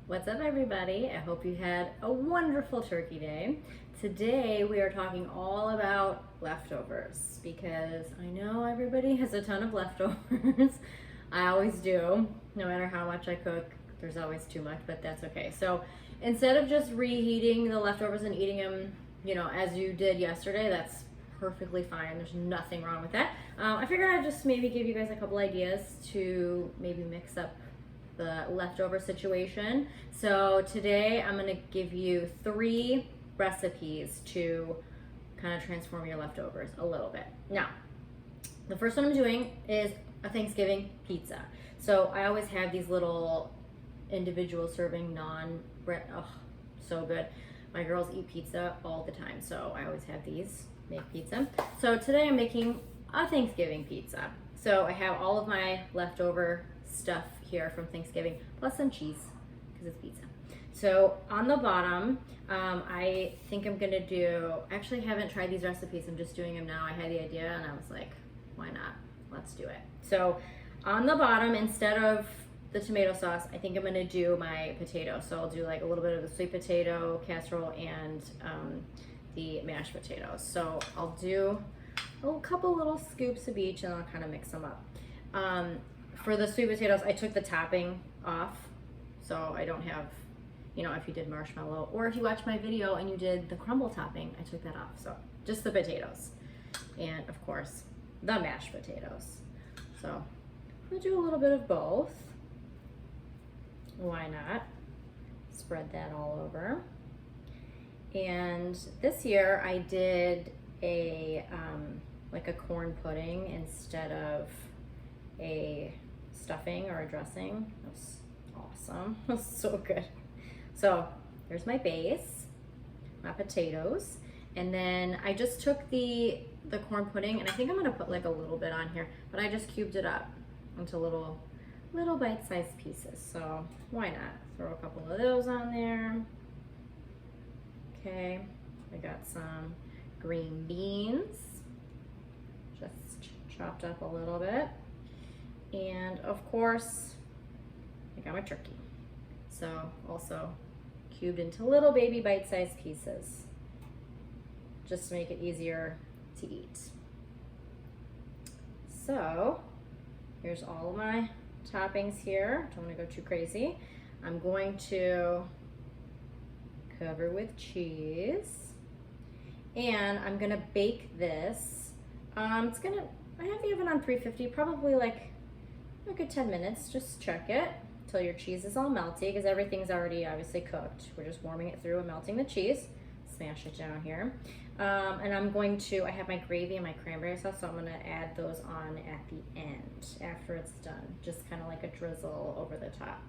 What's up, everybody? I hope you had a wonderful turkey day. Today we are talking all about leftovers because I know everybody has a ton of leftovers. I always do. No matter how much I cook, there's always too much, but that's okay. So instead of just reheating the leftovers and eating them, as you did yesterday, that's perfectly fine. There's nothing wrong with that. I figured I'd just maybe give you guys a couple ideas to maybe mix up the leftover situation. So today I'm gonna give you 3 recipes to kind of transform your leftovers a little bit. Now, the first one I'm doing is a Thanksgiving pizza. So I always have these little individual serving non-bread, oh, so good. My girls eat pizza all the time, so I always have these, make pizza. So today I'm making a Thanksgiving pizza. So I have all of my leftover stuff here from Thanksgiving, plus some cheese, because it's pizza. So on the bottom, I think I'm gonna do, actually haven't tried these recipes, I'm just doing them now. I had the idea and I was like, why not? Let's do it. So on the bottom, instead of the tomato sauce, I think I'm gonna do my potato. So I'll do like a little bit of the sweet potato casserole and the mashed potatoes. So I'll do a couple little scoops of each and I'll kind of mix them up. For the sweet potatoes, I took the topping off, so I don't have, if you did marshmallow, or if you watched my video and you did the crumble topping, I took that off. So just the potatoes, and of course, the mashed potatoes. So I'm gonna do a little bit of both. Why not? Spread that all over. And this year I did a, like a corn pudding instead of a stuffing or a dressing. That was awesome. It was so good. So here's my base, my potatoes, and then I just took the corn pudding, and I think I'm gonna put like a little bit on here, but I just cubed it up into little bite-sized pieces. So why not throw a couple of those on there? Okay, I got some green beans, just chopped up a little bit. And of course, I got my turkey. So also cubed into little baby bite-sized pieces, just to make it easier to eat. So here's all of my toppings here. Don't want to go too crazy. I'm going to cover with cheese, and I'm gonna bake this. I have the oven on 350, probably like a good 10 minutes. Just check it until your cheese is all melty, because everything's already obviously cooked. We're just warming it through and melting the cheese. Smash it down here. And I have my gravy and my cranberry sauce, so I'm gonna add those on at the end after it's done. Just kind of like a drizzle over the top.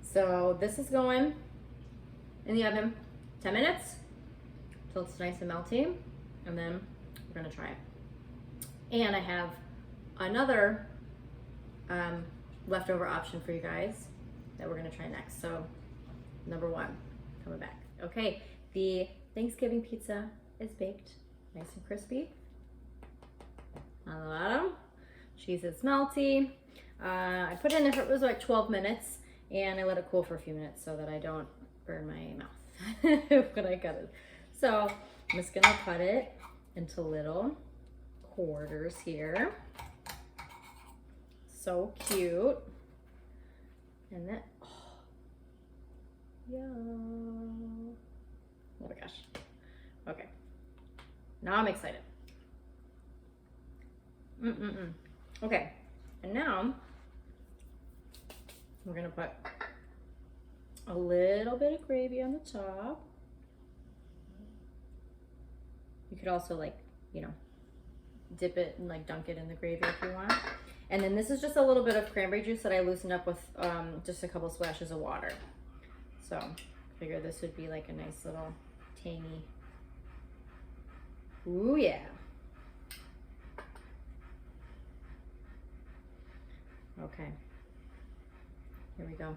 So this is going in the oven 10 minutes till it's nice and melty, and then we're gonna try it. And I have another leftover option for you guys that we're gonna try next. So number 1, coming back. Okay, the Thanksgiving pizza is baked, nice and crispy. On the bottom, cheese is melty. I put it in if it was like 12 minutes, and I let it cool for a few minutes so that I don't burn my mouth when I cut it. So I'm just gonna cut it into little quarters here. So cute. And then, yeah. Oh my gosh. Okay. Now I'm excited. Okay. And now we're gonna put a little bit of gravy on the top. You could also dip it and dunk it in the gravy if you want. And then this is just a little bit of cranberry juice that I loosened up with just a couple splashes of water. So I figure this would be like a nice little tangy. Ooh yeah. Okay. Here we go.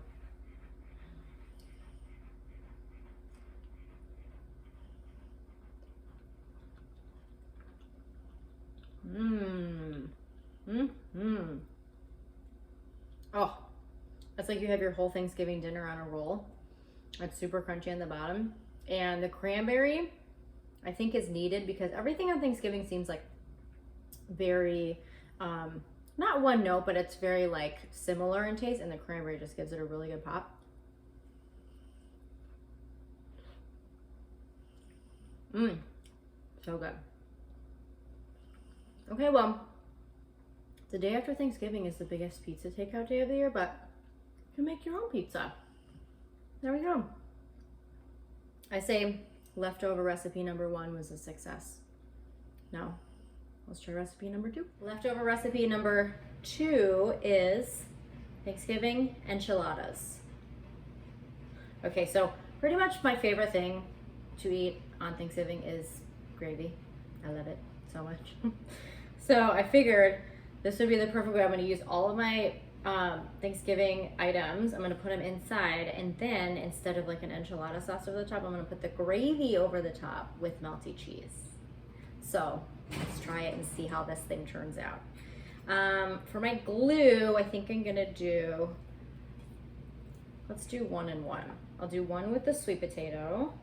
Oh, it's like you have your whole Thanksgiving dinner on a roll. It's super crunchy on the bottom. And the cranberry, I think, is needed because everything on Thanksgiving seems like very, not one note, but it's very like similar in taste, and the cranberry just gives it a really good pop. So good. Okay, well, the day after Thanksgiving is the biggest pizza takeout day of the year, but you can make your own pizza. There we go. I say leftover recipe number 1 was a success. Now, let's try recipe number 2. Leftover recipe number 2 is Thanksgiving enchiladas. Okay, so pretty much my favorite thing to eat on Thanksgiving is gravy. I love it so much. So I figured this would be the perfect way. I'm going to use all of my Thanksgiving items. I'm going to put them inside, and then instead of like an enchilada sauce over the top, I'm going to put the gravy over the top with melty cheese. So let's try it and see how this thing turns out. For my glue, I think I'm going to do, let's do 1 and 1. I'll do 1 with the sweet potato,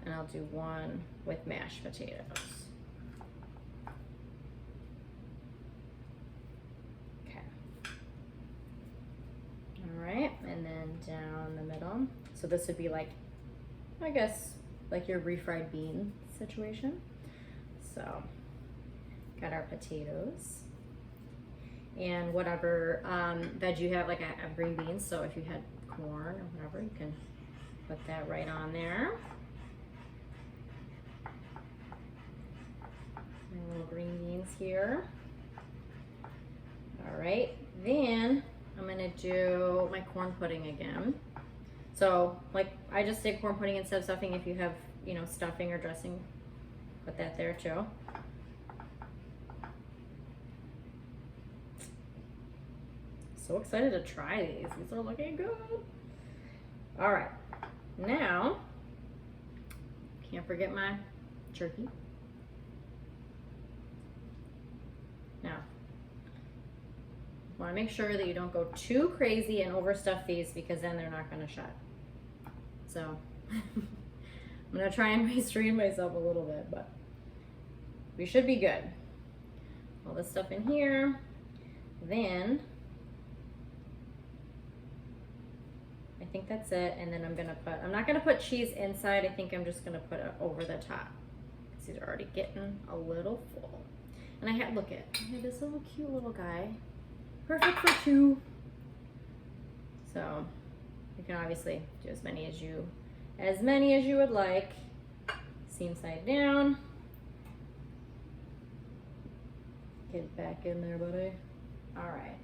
and I'll do 1 with mashed potatoes. Right, and then down the middle. So this would be like, I guess, like your refried bean situation. So got our potatoes and whatever veg you have. Like I have green beans, so if you had corn or whatever, you can put that right on there. And little green beans here. All right, then I'm gonna do my corn pudding again. So like I just did corn pudding instead of stuffing. If you have, you know, stuffing or dressing, put that there too. So excited to try these. These are looking good. All right, now can't forget my turkey. Now, want to make sure that you don't go too crazy and overstuff these, because then they're not going to shut. So I'm going to try and restrain myself a little bit, but we should be good. All this stuff in here. Then I think that's it. And then I'm not going to put cheese inside. I think I'm just going to put it over the top. These are already getting a little full. And I have this little cute little guy. Perfect for 2. So you can obviously do as many as you would like. Seam side down. Get back in there, buddy. All right,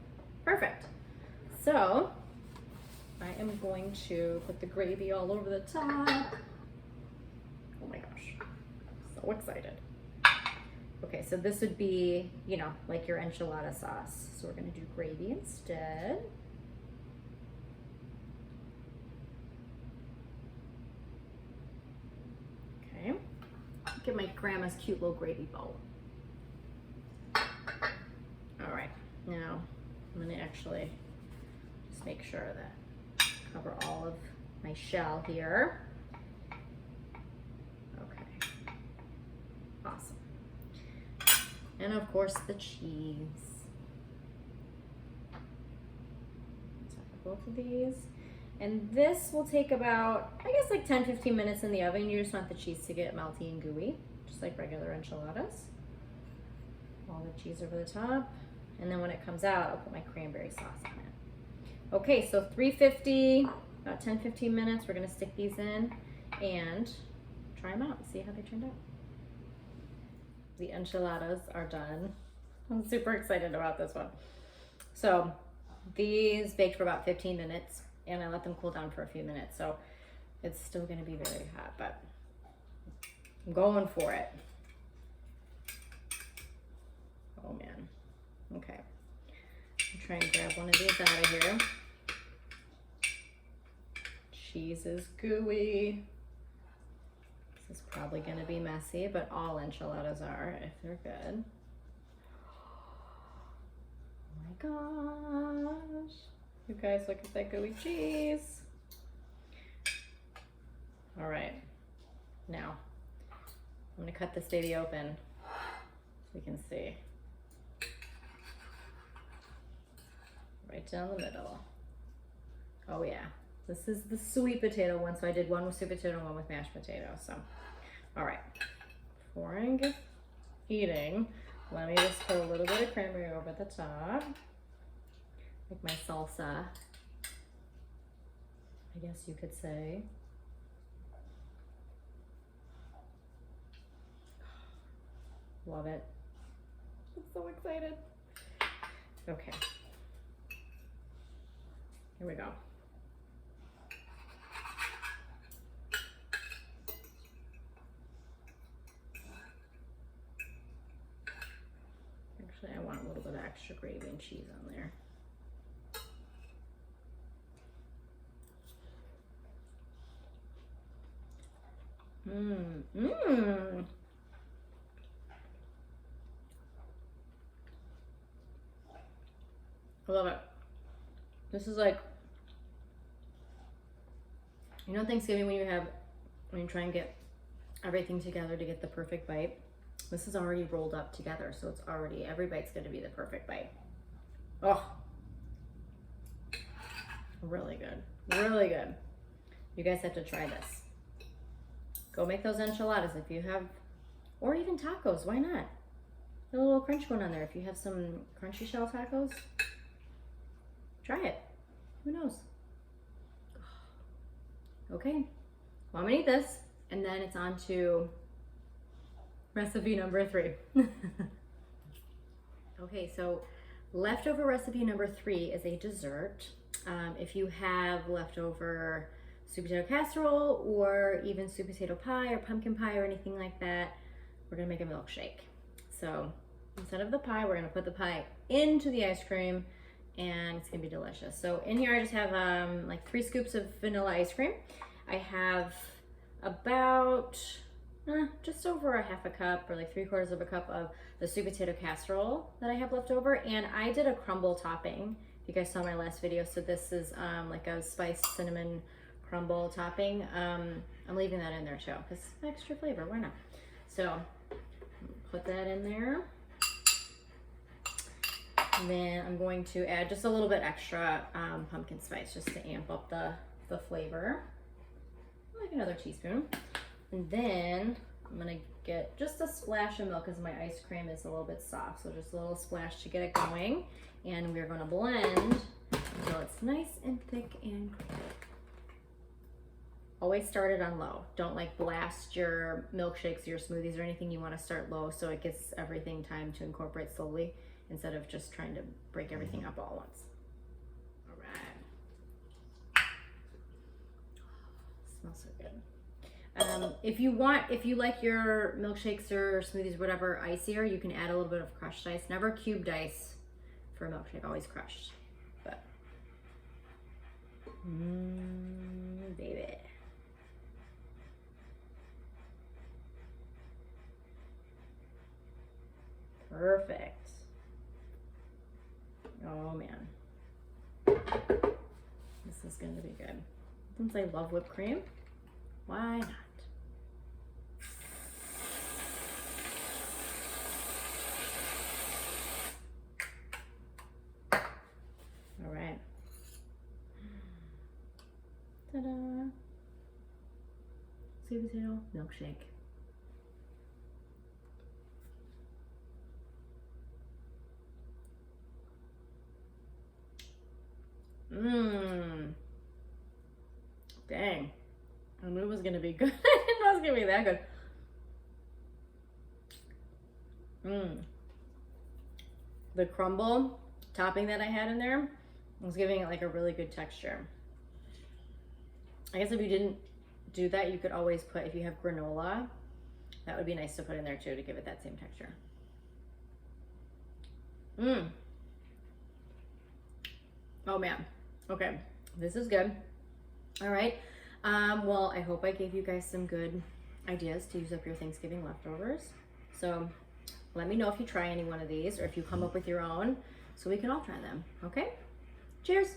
perfect. So I am going to put the gravy all over the top. Oh my gosh, so excited. Okay, so this would be, you know, like your enchilada sauce. So we're gonna do gravy instead. Okay, get my grandma's cute little gravy bowl. All right, now I'm gonna actually just make sure that I cover all of my shell here. Okay, awesome. And of course the cheese. Top both of these. And this will take about, I guess, like 10-15 minutes in the oven. You just want the cheese to get melty and gooey, just like regular enchiladas. All the cheese over the top. And then when it comes out, I'll put my cranberry sauce on it. Okay, so 350, about 10-15 minutes. We're gonna stick these in and try them out and see how they turned out. The enchiladas are done. I'm super excited about this one. So these baked for about 15 minutes and I let them cool down for a few minutes. So it's still gonna be very hot, but I'm going for it. Oh man, okay. I'll try and grab one of these out of here. Cheese is gooey. This is probably going to be messy, but all enchiladas are if they're good. Oh my gosh. You guys, look at that gooey cheese. All right, now I'm gonna cut this baby open so you can see. Right down the middle. Oh yeah, this is the sweet potato one. So I did one with sweet potato and one with mashed potato. So, all right, before I get eating, let me just put a little bit of cranberry over the top, like my salsa, I guess you could say. Love it. I'm so excited. Okay. Here we go. Actually, I want a little bit of extra gravy and cheese on there. I love it. This is like, you know, Thanksgiving when you try and get everything together to get the perfect bite. This is already rolled up together, so it's already, every bite's gonna be the perfect bite. Oh, really good, really good. You guys have to try this. Go make those enchiladas if you have, or even tacos, why not? A little crunch going on there. If you have some crunchy shell tacos, try it. Who knows? Okay, well, I'm gonna eat this, and then it's on to recipe number 3. Okay, so leftover recipe number 3 is a dessert. If you have leftover sweet potato casserole or even sweet potato pie or pumpkin pie or anything like that, we're gonna make a milkshake. So instead of the pie, we're gonna put the pie into the ice cream, and it's gonna be delicious. So in here I just have like 3 scoops of vanilla ice cream. I have about just over a half a cup or like 3/4 of a cup of the sweet potato casserole that I have left over, and I did a crumble topping. If you guys saw my last video, so this is like a spiced cinnamon crumble topping. I'm leaving that in there too because extra flavor, why not? So put that in there. And then I'm going to add just a little bit extra pumpkin spice just to amp up the flavor. Like another teaspoon. And then I'm gonna get just a splash of milk because my ice cream is a little bit soft. So just a little splash to get it going. And we're gonna blend until it's nice and thick and creamy. Always start it on low. Don't like blast your milkshakes, your smoothies or anything. You wanna start low so it gets everything time to incorporate slowly, instead of just trying to break everything up all at once. All right. Smells so good. If you like your milkshakes or smoothies, whatever, icier, you can add a little bit of crushed ice. Never cubed ice for a milkshake, always crushed. But, baby. Perfect. Oh man, this is going to be good. Since I love whipped cream, why not? All right. Ta-da! Sweet potato milkshake. Dang. I knew it was gonna be good. I didn't know it was gonna be that good. The crumble topping that I had in there was giving it like a really good texture. I guess if you didn't do that, you could always put, if you have granola, that would be nice to put in there too to give it that same texture. Oh man. Okay, this is good. All right. Well, I hope I gave you guys some good ideas to use up your Thanksgiving leftovers. So let me know if you try any one of these or if you come up with your own so we can all try them. Okay? Cheers.